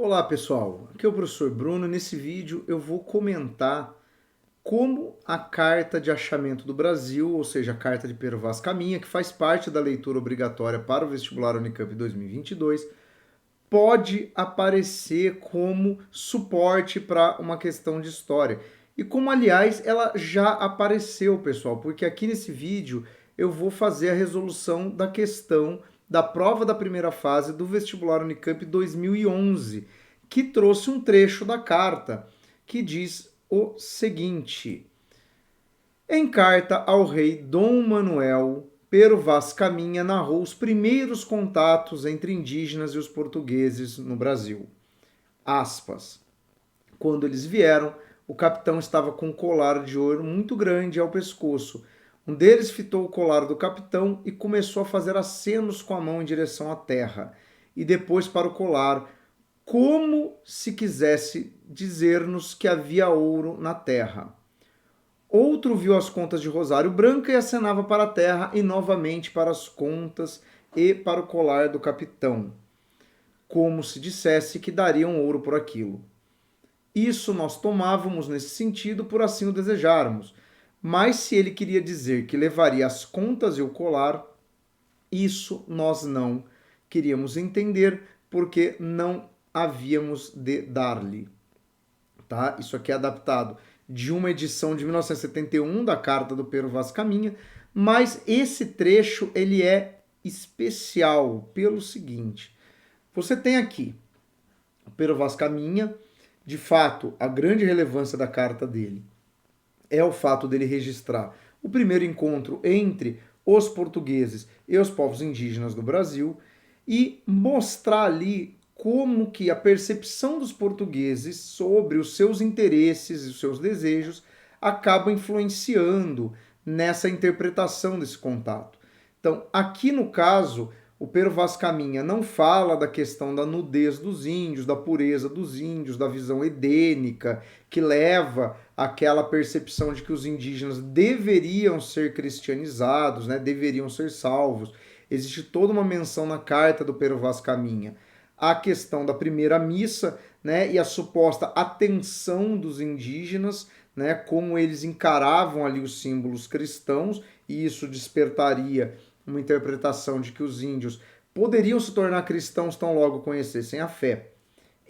Olá pessoal, aqui é o professor Bruno. Nesse vídeo eu vou comentar como a Carta de Achamento do Brasil, ou seja, a Carta de Pero Vaz Caminha, que faz parte da leitura obrigatória para o vestibular Unicamp 2022, pode aparecer como suporte para uma questão de história. E como, aliás, ela já apareceu, pessoal, porque aqui nesse vídeo eu vou fazer a resolução da questão da prova da primeira fase do vestibular Unicamp 2011, que trouxe um trecho da carta que diz o seguinte: em carta ao rei Dom Manuel, Pero Vaz Caminha narrou os primeiros contatos entre indígenas e os portugueses no Brasil. Aspas. Quando eles vieram, o capitão estava com um colar de ouro muito grande ao pescoço. Um deles fitou o colar do capitão e começou a fazer acenos com a mão em direção à terra, e depois para o colar, como se quisesse dizer-nos que havia ouro na terra. Outro viu as contas de Rosário Branca e acenava para a terra e novamente para as contas e para o colar do capitão, como se dissesse que dariam ouro por aquilo. Isso nós tomávamos nesse sentido por assim o desejáramos, mas se ele queria dizer que levaria as contas e o colar, isso nós não queríamos entender, porque não havíamos de dar-lhe. Tá? Isso aqui é adaptado de uma edição de 1971 da Carta do Pero Vaz Caminha, mas esse trecho ele é especial pelo seguinte: você tem aqui o Pero Vaz Caminha, de fato, a grande relevância da carta dele é o fato dele registrar o primeiro encontro entre os portugueses e os povos indígenas do Brasil e mostrar ali como que a percepção dos portugueses sobre os seus interesses e os seus desejos acaba influenciando nessa interpretação desse contato. Então, aqui no caso, o Pero Vaz Caminha não fala da questão da nudez dos índios, da pureza dos índios, da visão edênica, que leva àquela percepção de que os indígenas deveriam ser cristianizados, né, deveriam ser salvos. Existe toda uma menção na carta do Pero Vaz Caminha a questão da primeira missa, né, e a suposta atenção dos indígenas, né, como eles encaravam ali os símbolos cristãos, e isso despertaria uma interpretação de que os índios poderiam se tornar cristãos tão logo conhecessem a fé.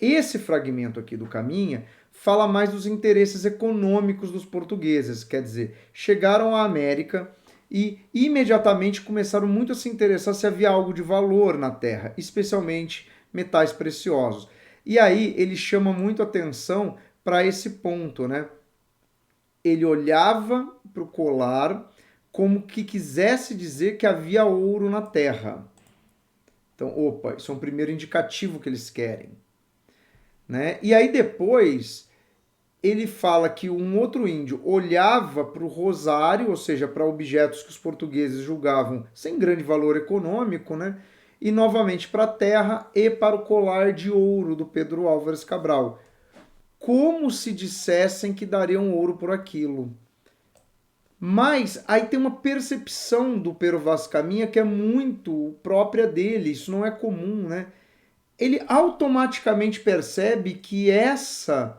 Esse fragmento aqui do Caminha fala mais dos interesses econômicos dos portugueses, quer dizer, chegaram à América e imediatamente começaram muito a se interessar se havia algo de valor na terra, especialmente metais preciosos. E aí ele chama muito atenção para esse ponto, né? Ele olhava para o colar como que quisesse dizer que havia ouro na terra. Então, opa, isso é um primeiro indicativo que eles querem. Né? E aí depois ele fala que um outro índio olhava para o rosário, ou seja, para objetos que os portugueses julgavam sem grande valor econômico, né? E novamente para a terra e para o colar de ouro do Pedro Álvares Cabral, como se dissessem que dariam ouro por aquilo. Mas aí tem uma percepção do Pero Vaz Caminha que é muito própria dele, isso não é comum, né? Ele automaticamente percebe que essa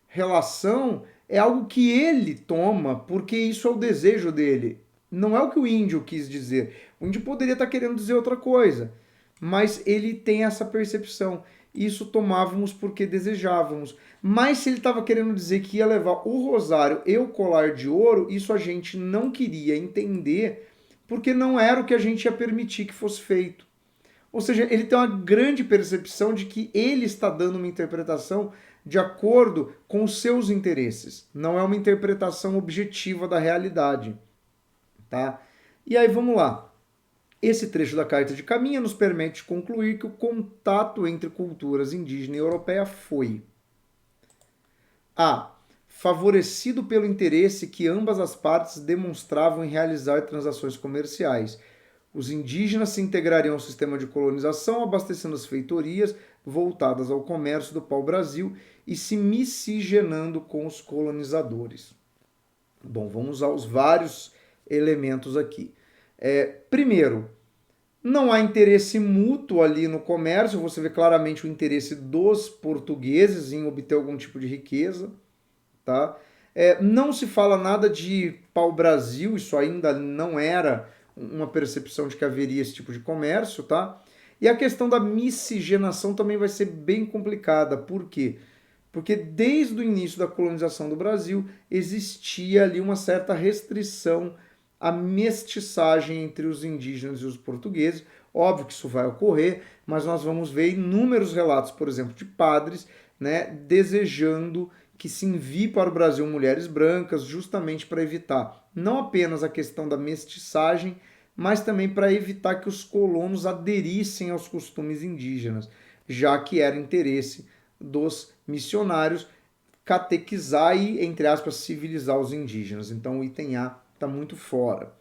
relação é algo que ele toma, porque isso é o desejo dele. Não é o que o índio quis dizer. O índio poderia estar querendo dizer outra coisa, mas ele tem essa percepção. Isso tomávamos porque desejávamos. Mas se ele estava querendo dizer que ia levar o rosário e o colar de ouro, isso a gente não queria entender, porque não era o que a gente ia permitir que fosse feito. Ou seja, ele tem uma grande percepção de que ele está dando uma interpretação de acordo com os seus interesses. Não é uma interpretação objetiva da realidade. Tá? E aí vamos lá. Esse trecho da Carta de Caminha nos permite concluir que o contato entre culturas indígena e europeia foi a. Favorecido pelo interesse que ambas as partes demonstravam em realizar transações comerciais. Os indígenas se integrariam ao sistema de colonização, abastecendo as feitorias voltadas ao comércio do pau-brasil e se miscigenando com os colonizadores. Bom, vamos aos vários elementos aqui. Primeiro, Não há interesse mútuo ali no comércio, você vê claramente o interesse dos portugueses em obter algum tipo de riqueza, tá? Não se fala nada de pau-brasil, isso ainda não era uma percepção de que haveria esse tipo de comércio, tá? E a questão da miscigenação também vai ser bem complicada. Por quê? Porque desde o início da colonização do Brasil existia ali uma certa restrição à mestiçagem entre os indígenas e os portugueses. Óbvio que isso vai ocorrer, mas nós vamos ver inúmeros relatos, por exemplo, de padres, né, desejando que se envie para o Brasil mulheres brancas, justamente para evitar não apenas a questão da mestiçagem, mas também para evitar que os colonos aderissem aos costumes indígenas, já que era interesse dos missionários catequizar e, entre aspas, civilizar os indígenas. Então o item A está muito fora.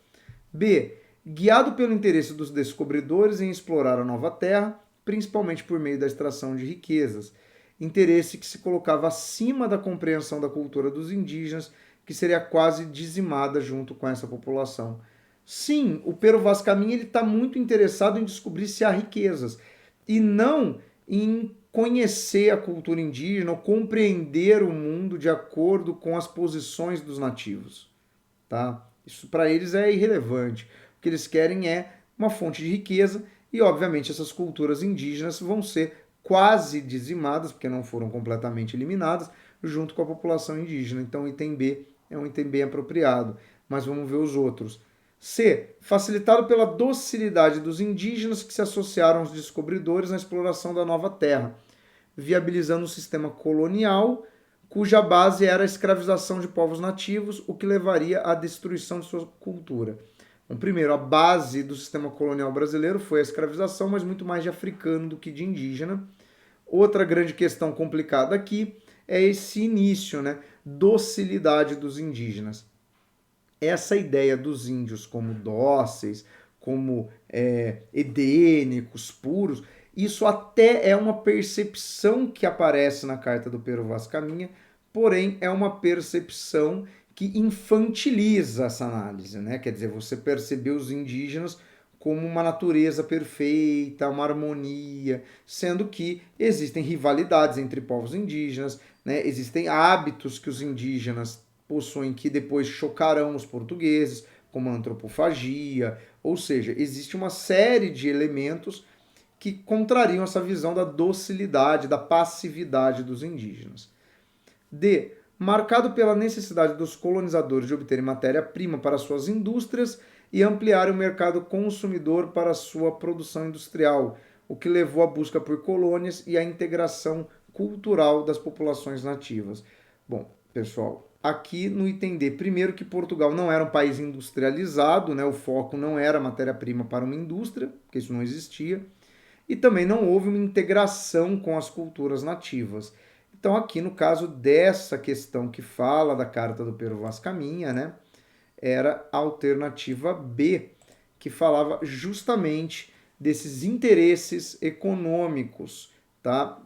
B. Guiado pelo interesse dos descobridores em explorar a nova terra, principalmente por meio da extração de riquezas. Interesse que se colocava acima da compreensão da cultura dos indígenas, que seria quase dizimada junto com essa população. Sim, o Pero Vaz Caminha está muito interessado em descobrir se há riquezas e não em conhecer a cultura indígena ou compreender o mundo de acordo com as posições dos nativos, tá? Isso para eles é irrelevante. O que eles querem é uma fonte de riqueza e, obviamente, essas culturas indígenas vão ser quase dizimadas, porque não foram completamente eliminadas, junto com a população indígena. Então, o item B é um item bem apropriado. Mas vamos ver os outros. C. Facilitado pela docilidade dos indígenas que se associaram aos descobridores na exploração da nova terra, viabilizando um sistema colonial cuja base era a escravização de povos nativos, o que levaria à destruição de sua cultura. Bom, primeiro, a base do sistema colonial brasileiro foi a escravização, mas muito mais de africano do que de indígena. Outra grande questão complicada aqui é esse início, né? Docilidade dos indígenas. Essa ideia dos índios como dóceis, como edênicos, puros, isso até é uma percepção que aparece na carta do Pero Vaz Caminha, porém é uma percepção que infantiliza essa análise, né? Quer dizer, você percebeu os indígenas como uma natureza perfeita, uma harmonia, sendo que existem rivalidades entre povos indígenas, né? Existem hábitos que os indígenas possuem que depois chocarão os portugueses, como a antropofagia, ou seja, existe uma série de elementos que contrariam essa visão da docilidade, da passividade dos indígenas. D. Marcado pela necessidade dos colonizadores de obterem matéria-prima para suas indústrias e ampliar o mercado consumidor para sua produção industrial, o que levou à busca por colônias e à integração cultural das populações nativas. Bom, pessoal, aqui no item D, primeiro que Portugal não era um país industrializado, né? O foco não era matéria-prima para uma indústria, porque isso não existia, e também não houve uma integração com as culturas nativas. Então, aqui no caso dessa questão que fala da carta do Pero Vaz Caminha, né, era a alternativa B, que falava justamente desses interesses econômicos, tá,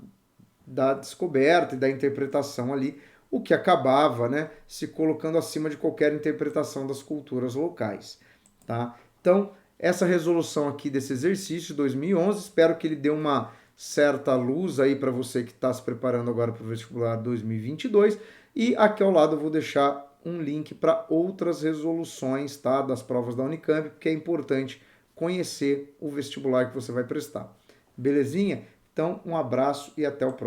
da descoberta e da interpretação ali, o que acabava, né, se colocando acima de qualquer interpretação das culturas locais, tá? Então, essa resolução aqui desse exercício de 2011, espero que ele dê uma certa luz aí para você que está se preparando agora para o vestibular 2022. E aqui ao lado eu vou deixar um link para outras resoluções, tá, das provas da Unicamp, porque é importante conhecer o vestibular que você vai prestar. Belezinha? Então, um abraço e até o próximo.